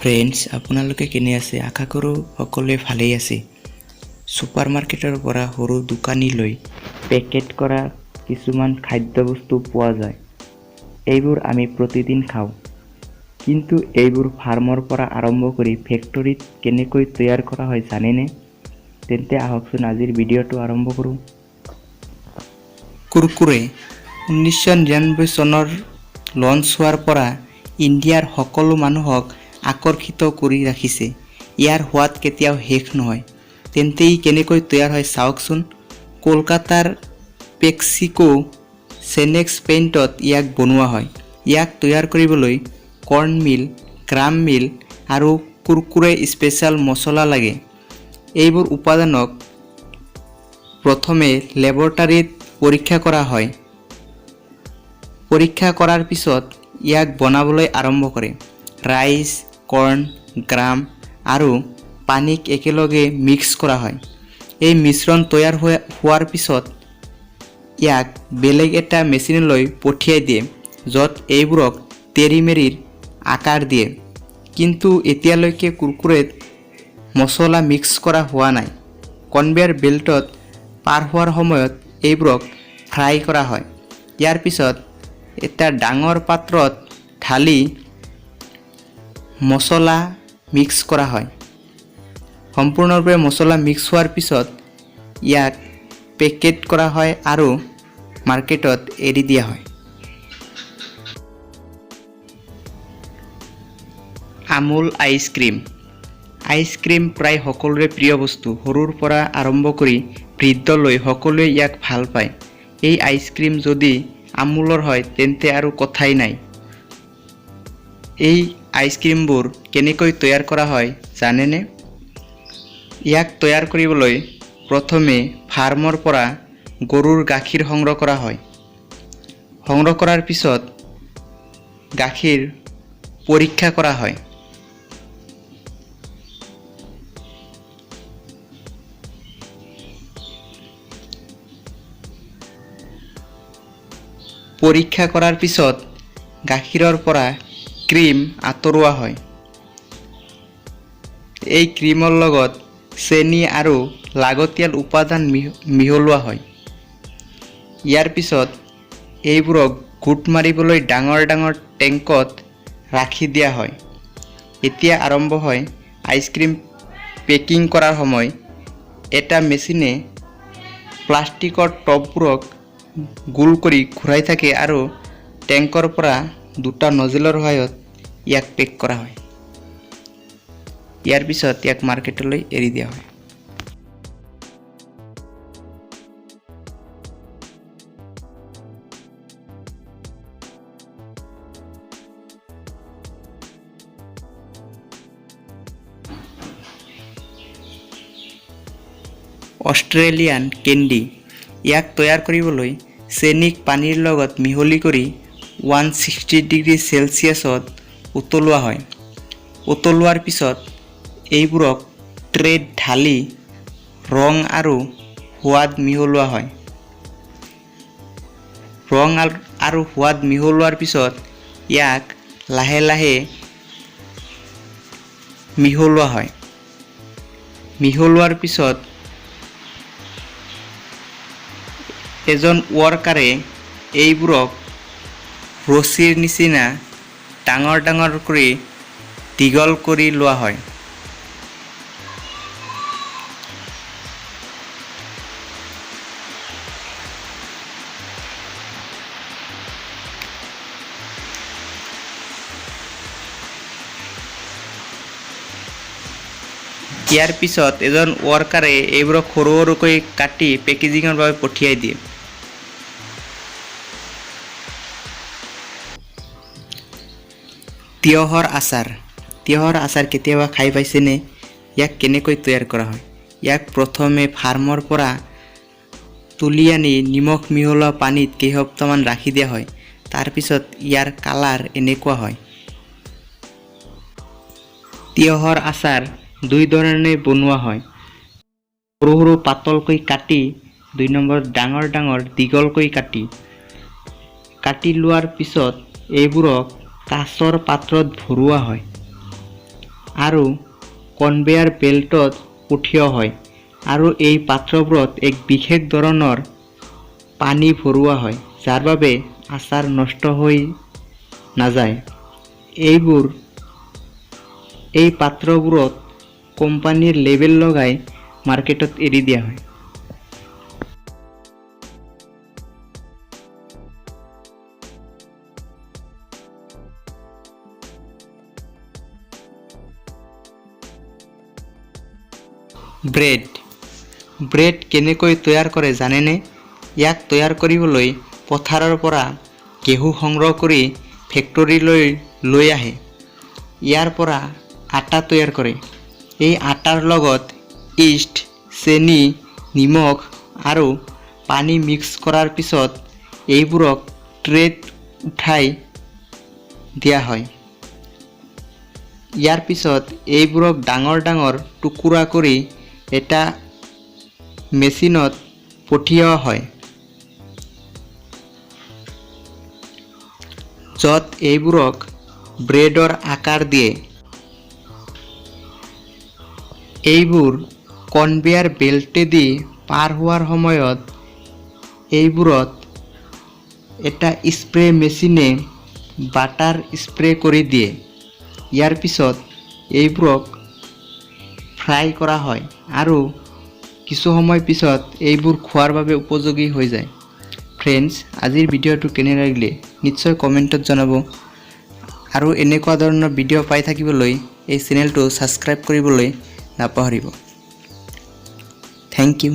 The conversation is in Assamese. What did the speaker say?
ফ্ৰেণ্ডছ, আপোনালোকে কেনে আছে? আশা কৰোঁ সকলোৱে ভালেই আছে। ছুপাৰ মাৰ্কেটৰ পৰা সৰু দোকানীলৈ পেকেট কৰা কিছুমান খাদ্যবস্তু পোৱা যায়। এইবোৰ আমি প্ৰতিদিন খাওঁ, কিন্তু এইবোৰ ফাৰ্মৰ পৰা আৰম্ভ কৰি ফেক্টৰীত কেনেকৈ তৈয়াৰ কৰা হয় জানেনে? তেন্তে আহকচোন আজিৰ ভিডিঅ'টো আৰম্ভ কৰোঁ। কুৰকুৰে 1999 চনৰ লঞ্চ হোৱাৰ পৰা ইণ্ডিয়াৰ সকলো মানুহক আকৰ্ষিত কৰি ৰাখিছে। ইয়াৰ সোৱাদ কেতিয়াও শেষ নহয়। তেন্তে ই কেনেকৈ তৈয়াৰ হয় চাওকচোন। কলকাতাৰ পেপচিকো চেনেক্স পেইণ্টত ইয়াক বনোৱা হয়। ইয়াক তৈয়াৰ কৰিবলৈ কৰ্ণ মিল, গ্ৰাম মিল আৰু কুৰকুৰে স্পেচিয়েল মছলা লাগে। এইবোৰ উপাদানক প্ৰথমে লেবৰেটৰীত পৰীক্ষা কৰা হয়। পৰীক্ষা কৰাৰ পিছত ইয়াক বনাবলৈ আৰম্ভ কৰে। ৰাইচ, কৰ্ণ, গ্ৰাম আৰু পানীক একেলগে মিক্স কৰা হয়। এই মিশ্ৰণ তৈয়াৰ হোৱাৰ পিছত ইয়াক বেলেগ এটা মেচিনলৈ পঠিয়াই দিয়ে, য'ত এইবোৰক তেৰি-মেৰিৰ আকাৰ দিয়ে। কিন্তু এতিয়ালৈকে কুৰকুৰেত মছলা মিক্স কৰা হোৱা নাই। কনভেয়াৰ বেল্টত পাৰ হোৱাৰ সময়ত এইবোৰক ফ্ৰাই কৰা হয়। ইয়াৰ পিছত এটা ডাঙৰ পাত্ৰত ঢালি মছলা মিক্স কৰা হয়। সম্পূৰ্ণৰূপে মছলা মিক্স হোৱাৰ পিছত ইয়াক পেকেট কৰা হয় আৰু মাৰ্কেটত এৰি দিয়া হয়। আমুল আইচক্ৰীম। আইচক্ৰীম প্ৰায় সকলোৰে প্ৰিয় বস্তু। সৰুৰ পৰা আৰম্ভ কৰি বৃদ্ধলৈ সকলোৱে ইয়াক ভাল পায়। এই আইচক্ৰীম যদি আমুলৰ হয় তেন্তে আৰু কথাই নাই। এই আইচক্ৰীমবোৰ কেনেকৈ তৈয়াৰ কৰা হয় জানেনে? ইয়াক তৈয়াৰ কৰিবলৈ প্ৰথমে ফাৰ্মৰ পৰা গৰুৰ গাখীৰ সংগ্ৰহ কৰা হয়। সংগ্ৰহ কৰাৰ পিছত গাখীৰ পৰীক্ষা কৰা হয়। পৰীক্ষা কৰাৰ পিছত গাখীৰৰ পৰা ক্ৰীম আঁতৰোৱা হয়। এই ক্ৰীমৰ লগত চেনি আৰু লাগতিয়াল উপাদান মিহলোৱা হয়। ইয়াৰ পিছত এইবোৰক গোট মাৰিবলৈ ডাঙৰ ডাঙৰ টেংকত ৰাখি দিয়া হয়। এতিয়া আৰম্ভ হয় আইচক্ৰীম পেকিং কৰাৰ সময়। এটা মেচিনে প্লাষ্টিকৰ টপবোৰক গোল কৰি ঘূৰাই থাকে আৰু টেংকৰ পৰা দুটা নজলৰ সহায়ত ইয়াক পেক কৰা হয়। ইয়াৰ পিছত ইয়াক মাৰ্কেটলৈ এৰি দিয়া হয়। Australian candy. ইয়াক তৈয়াৰ কৰিবলৈ চেনিক পানীৰ লগত মিহলি কৰি 160 ডিগ্ৰী চেলচিয়াছত উতলোৱা হয়। উতলোৱাৰ পিছত এইবোৰক ট্ৰেত ঢালি ৰং আৰু সোৱাদ মিহলোৱা হয়। ৰং আৰু সোৱাদ মিহলোৱাৰ পিছত ইয়াক লাহে লাহে মিহলোৱা হয়। মিহলোৱাৰ পিছত এজন ৱৰ্কাৰে এইবোৰক ৰছীৰ নিচিনা ডাঙৰ ডাঙৰ কৰি দীঘল কৰি লোৱা হয়। ইয়াৰ পিছত এজন ৱৰ্কাৰে এইবোৰক সৰু সৰুকৈ কাটি পেকেজিঙৰ বাবে পঠিয়াই দিয়ে। তিয়হৰ আচাৰ। তিয়হৰ আচাৰ কেতিয়াবা খাই পাইছেনে? ইয়াক কেনেকৈ তৈয়াৰ কৰা হয়? ইয়াক প্ৰথমে ফাৰ্মৰ পৰা তুলি আনি নিমখ মিহলোৱা পানীত কেইসপ্তাহমান ৰাখি দিয়া হয়। তাৰপিছত ইয়াৰ কালাৰ এনেকুৱা হয়। তিয়হৰ আচাৰ দুই ধৰণে বনোৱা হয়। সৰু সৰু পাতলকৈ কাটি, 2 নম্বৰত ডাঙৰ ডাঙৰ দীঘলকৈ কাটি লোৱাৰ পিছত এইবোৰক কাঁচৰ পাত্ৰত ভৰোৱা হয়। আৰু কনভেয়াৰ বেল্টত পঠিওৱা হয় আৰু এই পাত্ৰবোৰত এক বিশেষ ধৰণৰ পানী ভৰোৱা হয় যাৰ বাবে আচাৰ নষ্ট হৈ নাযায়। এই পাত্ৰবোৰত কোম্পানীৰ লেবেল লগাই মাৰ্কেটত এৰি দিয়া হয়। ব্ৰেড কেনেকৈ তৈয়াৰ কৰে জানেনে? ইয়াক তৈয়াৰ কৰিবলৈ পথাৰৰ পৰা ঘেঁহু সংগ্ৰহ কৰি ফেক্টৰীলৈ লৈ আহে। ইয়াৰ পৰা আটা তৈয়াৰ কৰে। এই আটাৰ লগত ইষ্ট, চেনি, নিমখ আৰু পানী মিক্স কৰাৰ পিছত এইবোৰক ট্ৰেত উঠাই দিয়া হয়। ইয়াৰ পিছত এইবোৰক ডাঙৰ ডাঙৰ টুকুৰা কৰি এটা মেচিনত পঠিওৱা হয়, য'ত এইবোৰক ব্ৰেডৰ আকাৰ দিয়ে। এইবোৰ কনভেয়াৰ বেল্টেদি পাৰ হোৱাৰ সময়ত এইবোৰত এটা স্প্ৰে মেচিনে বাটাৰ স্প্ৰে কৰি দিয়ে। ইয়াৰ পিছত এইবোৰক ফ্ৰাই কৰা হয় আৰু কিছু সময় পিছত এইবোৰ খোৱাৰ বাবে উপযোগী হৈ যায়। ফ্ৰেণ্ডছ, আজিৰ ভিডিঅ'টো কেনে লাগিলে নিশ্চয় কমেণ্টত জনাব আৰু এনেকুৱা ধৰণৰ ভিডিঅ' পাই থাকিবলৈ এই চেনেলটো ছাবস্ক্ৰাইব কৰিবলৈ নাপাহৰিব। Thank U.